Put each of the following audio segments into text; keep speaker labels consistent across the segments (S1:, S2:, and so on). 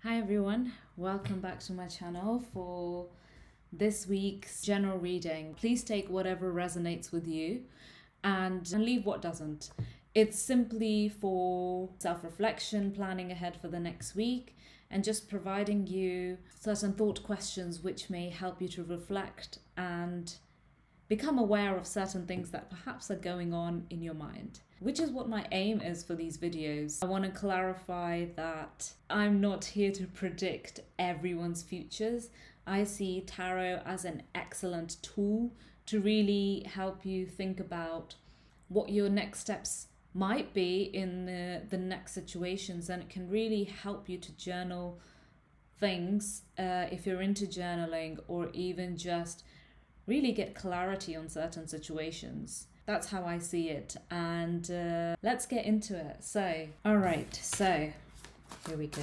S1: Hi everyone, welcome back to my channel for this week's general reading. Please take whatever resonates with you and leave what doesn't. It's simply for self-reflection, planning ahead for the next week, and just providing you certain thought questions which may help you to reflect and become aware of certain things that perhaps are going on in your mind, which is what my aim is for these videos. I want to clarify that I'm not here to predict everyone's futures. I see tarot as an excellent tool to really help you think about what your next steps might be in the next situations, and it can really help you to journal things if you're into journaling, or even just really get clarity on certain situations. That's how I see it, and let's get into it. So here we go.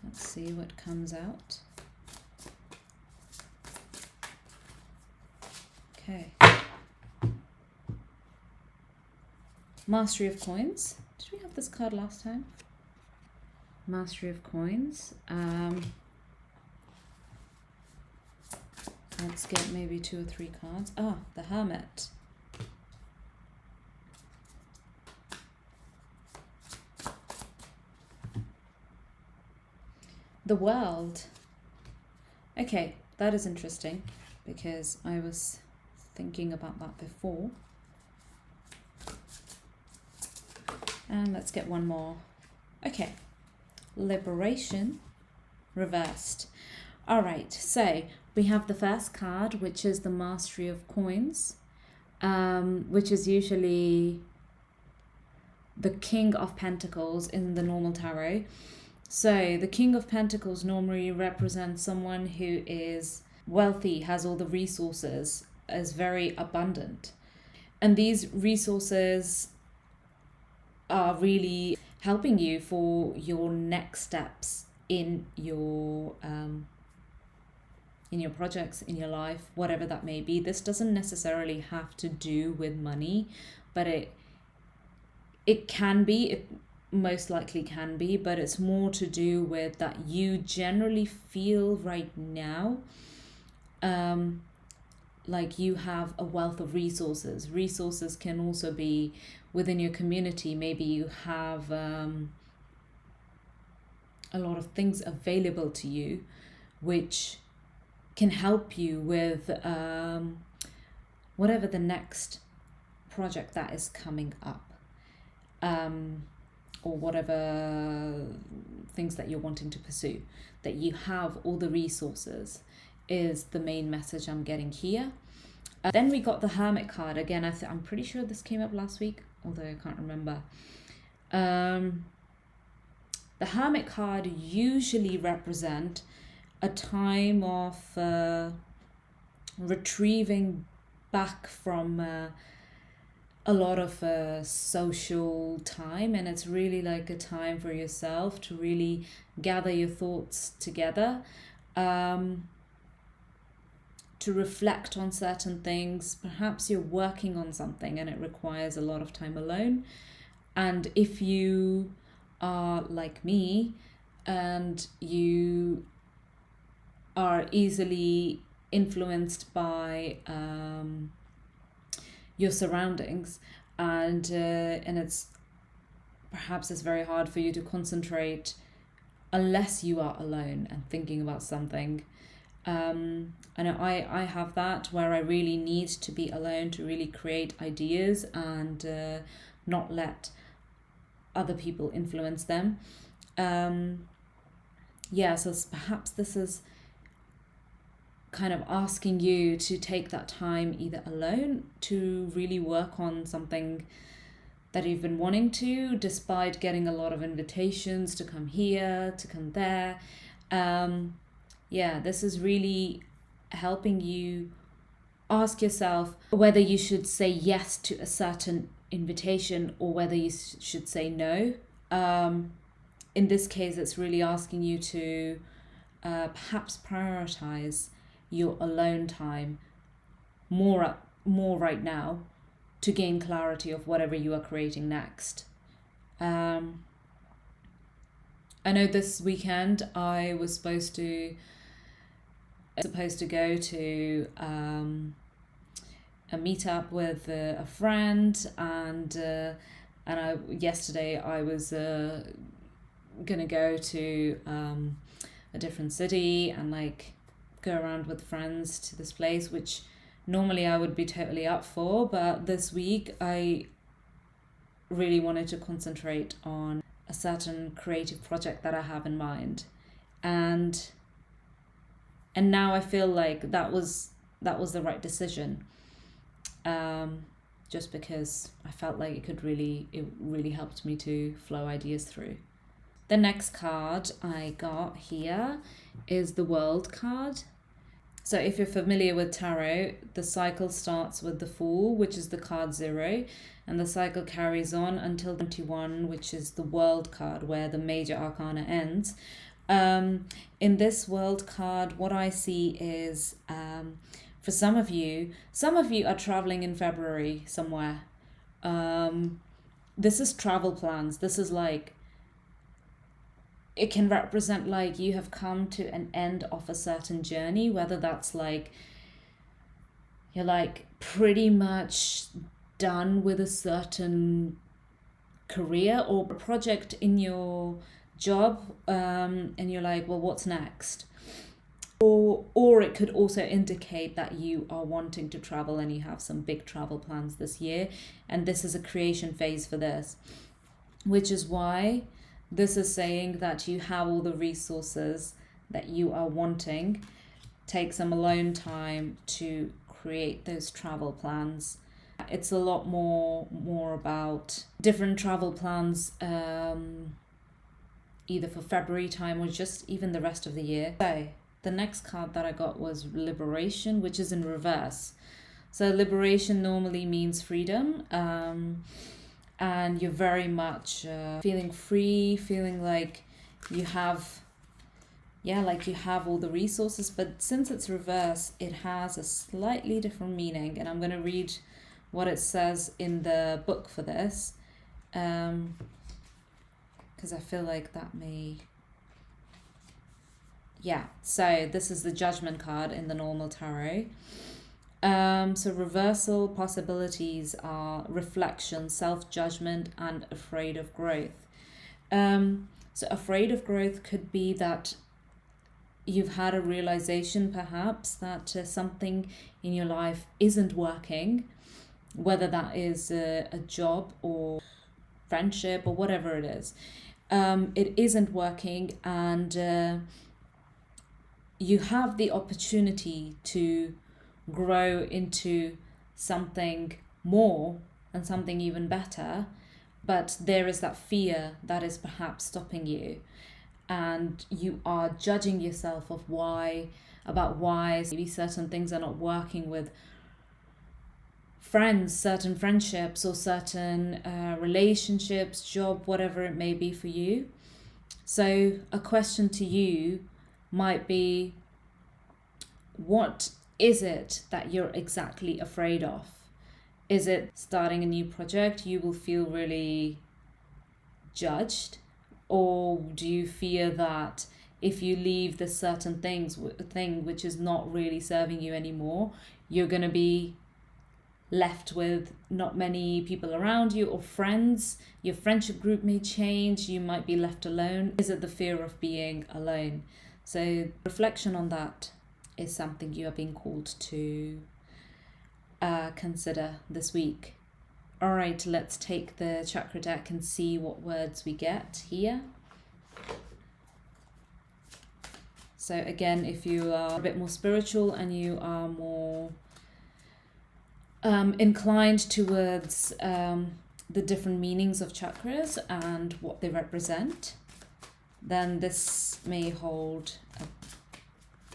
S1: Let's see what comes out. Okay. Mastery of Coins. Did we have this card last time? Mastery of Coins. Let's get maybe 2 or 3 cards. The Hermit. The World. Okay, that is interesting because I was thinking about that before. And let's get one more. Okay. Liberation reversed. All right, so we have the first card, which is the Mastery of Coins, which is usually the King of Pentacles in the normal tarot. So the King of Pentacles normally represents someone who is wealthy, has all the resources, is very abundant, and these resources are really helping you for your next steps in your projects, in your life, whatever that may be. This doesn't necessarily have to do with money, but it can be, it most likely can be, but it's more to do with that you generally feel right now like you have a wealth of resources. Resources can also be within your community. Maybe you have a lot of things available to you which can help you with whatever the next project that is coming up, or whatever things that you're wanting to pursue, that you have all the resources is the main message I'm getting here. Then we got the Hermit card. Again, I'm pretty sure this came up last week, although I can't remember. The Hermit card usually represent a time of retrieving back from a lot of social time, and it's really like a time for yourself to really gather your thoughts together, to reflect on certain things. Perhaps you're working on something and it requires a lot of time alone, and if you are like me and you are easily influenced by your surroundings, and it's very hard for you to concentrate unless you are alone and thinking about something. I know I have that, where I really need to be alone to really create ideas and not let other people influence them. So perhaps this is kind of asking you to take that time either alone to really work on something that you've been wanting to, despite getting a lot of invitations to come here, to come there. This is really helping you ask yourself whether you should say yes to a certain invitation or whether you should say no. In this case, it's really asking you to perhaps prioritize your alone time more right now, to gain clarity of whatever you are creating next. I know this weekend I was supposed to go to a meetup with a friend, and yesterday I was gonna go to a different city and like go around with friends to this place, which normally I would be totally up for, but this week I really wanted to concentrate on a certain creative project that I have in mind, and now I feel like that was the right decision, just because I felt like it really helped me to flow ideas through. The next card I got here is the World card. So if you're familiar with tarot, the cycle starts with the Fool, which is the card 0, and the cycle carries on until 21, which is the World card, where the major arcana ends. In this World card, what I see is, for some of you are traveling in February somewhere. This is travel plans. This is like, it can represent like you have come to an end of a certain journey, whether that's like you're like pretty much done with a certain career or project in your job, and you're like, well, what's next? Or it could also indicate that you are wanting to travel and you have some big travel plans this year, and this is a creation phase for this, which is why this is saying that you have all the resources that you are wanting. Take some alone time to create those travel plans. It's a lot more about different travel plans, either for February time or just even the rest of the year. So the next card that I got was Liberation, which is in reverse. So liberation normally means freedom, and you're very much feeling free, feeling like you have all the resources. But since it's reverse, it has a slightly different meaning, and I'm going to read what it says in the book for this, because I feel like that may... so this is the Judgment card in the normal tarot. So reversal possibilities are reflection, self-judgment, and afraid of growth. So afraid of growth could be that you've had a realization perhaps that something in your life isn't working, whether that is a job or friendship or whatever it is. It isn't working, and you have the opportunity to grow into something more and something even better, but there is that fear that is perhaps stopping you, and you are judging yourself of why maybe certain things are not working with friends, certain friendships, or certain relationships, job, whatever it may be for you. So a question to you might be, what is it that you're exactly afraid of? Is it starting a new project? You will feel really judged, or do you fear that if you leave this certain thing which is not really serving you anymore, you're going to be left with not many people around you or friends? Your friendship group may change, you might be left alone. Is it the fear of being alone? So reflection on that is something you are being called to consider this week. All right, let's take the chakra deck and see what words we get here. So again, if you are a bit more spiritual and you are more inclined towards the different meanings of chakras and what they represent, then this may hold a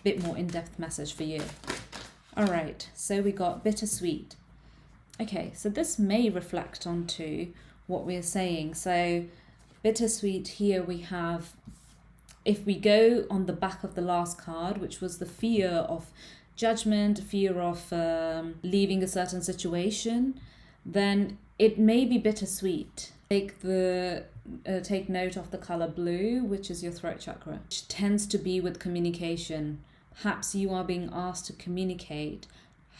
S1: bit more in-depth message for you. All right, so we got bittersweet. Okay, so this may reflect onto what we're saying. So bittersweet, here we have, if we go on the back of the last card, which was the fear of judgment, fear of leaving a certain situation, then it may be bittersweet. Take note of the color blue, which is your throat chakra, which tends to be with communication. Perhaps you are being asked to communicate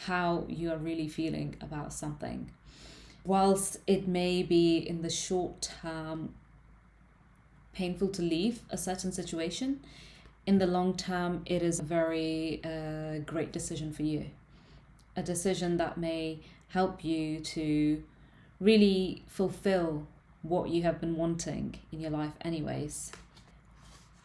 S1: how you are really feeling about something. Whilst it may be in the short term painful to leave a certain situation, in the long term it is a very great decision for you. A decision that may help you to really fulfill what you have been wanting in your life anyways.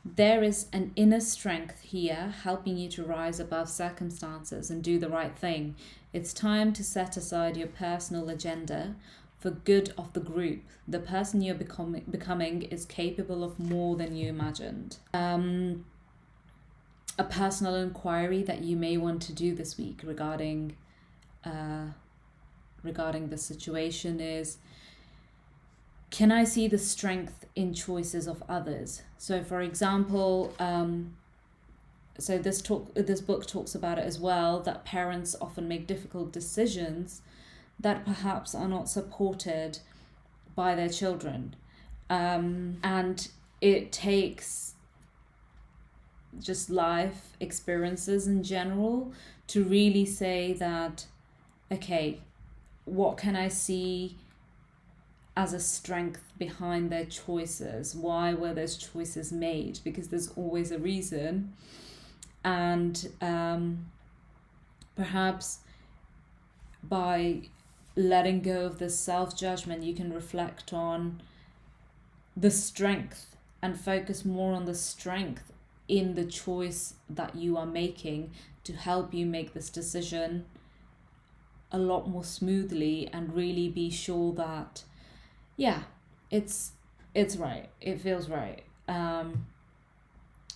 S1: There is an inner strength here helping you to rise above circumstances and do the right thing. It's time to set aside your personal agenda for good of the group. The person you're becoming is capable of more than you imagined. A personal inquiry that you may want to do this week regarding the situation is, can I see the strength in choices of others? So for example, this book talks about it as well, that parents often make difficult decisions that perhaps are not supported by their children. And it takes just life experiences in general to really say that, okay, what can I see as a strength behind their choices? Why were those choices made? Because there's always a reason. And perhaps by letting go of this self-judgment, you can reflect on the strength and focus more on the strength in the choice that you are making to help you make this decision a lot more smoothly and really be sure that, yeah, it's right, it feels right,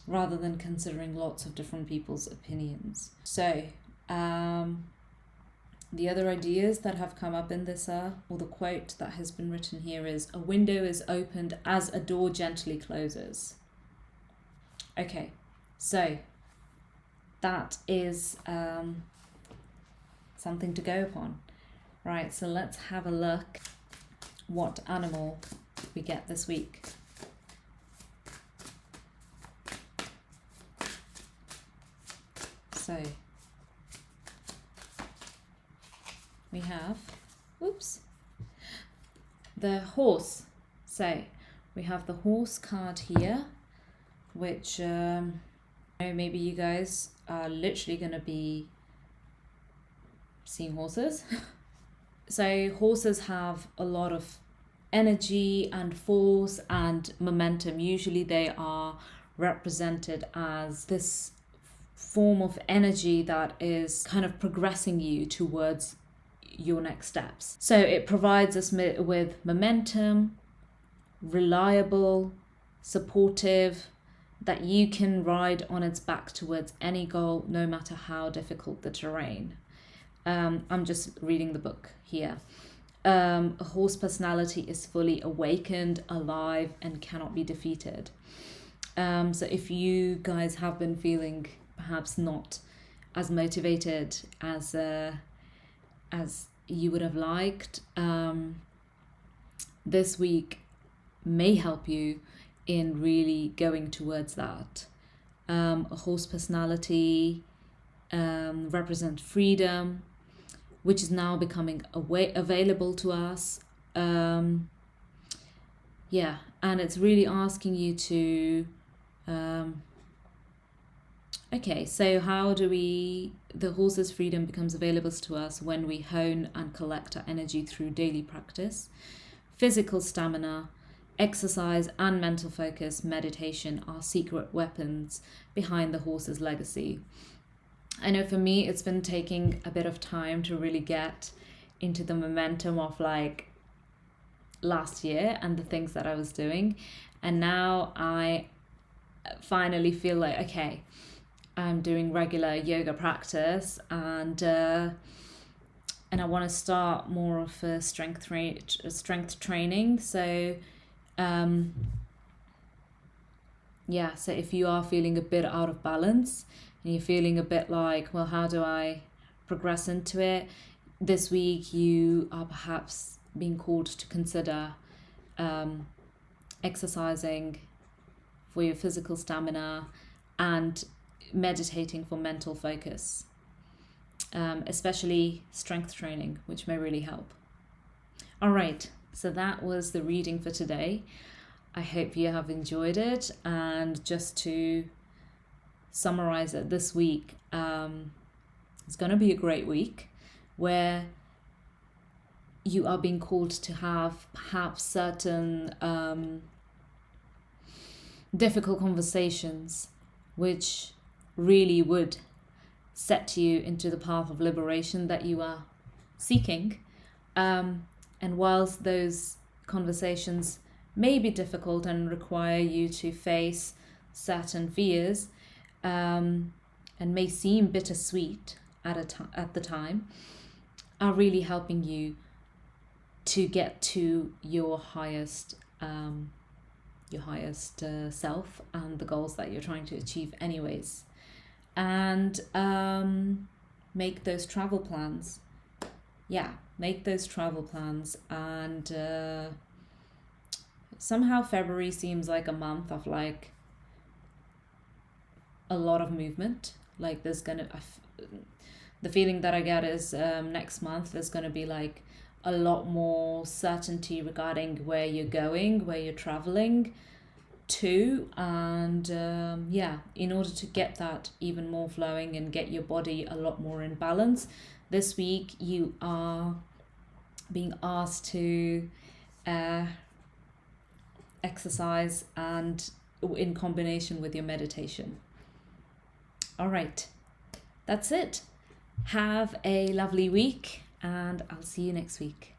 S1: rather than considering lots of different people's opinions. So the other ideas that have come up in this or the quote that has been written here is, a window is opened as a door gently closes. Okay, so that is something to go upon. Right, so let's have a look what animal we get this week. So we have, the horse. So we have the horse card here, which maybe you guys are literally going to be seeing horses. So horses have a lot of energy and force and momentum. Usually they are represented as this form of energy that is kind of progressing you towards your next steps. So it provides us with momentum, reliable, supportive, that you can ride on its back towards any goal, no matter how difficult the terrain. I'm just reading the book here. A horse personality is fully awakened, alive, and cannot be defeated. So if you guys have been feeling perhaps not as motivated as you would have liked, this week may help you in really going towards that. A horse personality represents freedom, which is now becoming available to us. And it's really asking you to okay, so how do the horse's freedom becomes available to us when we hone and collect our energy through daily practice, physical stamina, exercise and mental focus. Meditation are secret weapons behind the horse's legacy. I know for me, it's been taking a bit of time to really get into the momentum of like last year and the things that I was doing. And now I finally feel like, okay, I'm doing regular yoga practice and I want to start more of a strength training. So so if you are feeling a bit out of balance and you're feeling a bit like, well, how do I progress into it? this week you are perhaps being called to consider exercising for your physical stamina and meditating for mental focus, especially strength training, which may really help. All right, so that was the reading for today. I hope you have enjoyed it. And just to summarize it, this week, it's going to be a great week where you are being called to have perhaps certain difficult conversations which really would set you into the path of liberation that you are seeking. And whilst those conversations may be difficult and require you to face certain fears, and may seem bittersweet at the time, are really helping you to get to your highest self and the goals that you're trying to achieve anyways. And make those travel plans. Make those travel plans. And somehow February seems like a month of like a lot of movement. Like there's gonna, the feeling that I get is next month there's gonna be like a lot more certainty regarding where you're going, where you're traveling to. And in order to get that even more flowing and get your body a lot more in balance, this week you are being asked to exercise, and in combination with your meditation. All right, that's it. Have a lovely week, and I'll see you next week.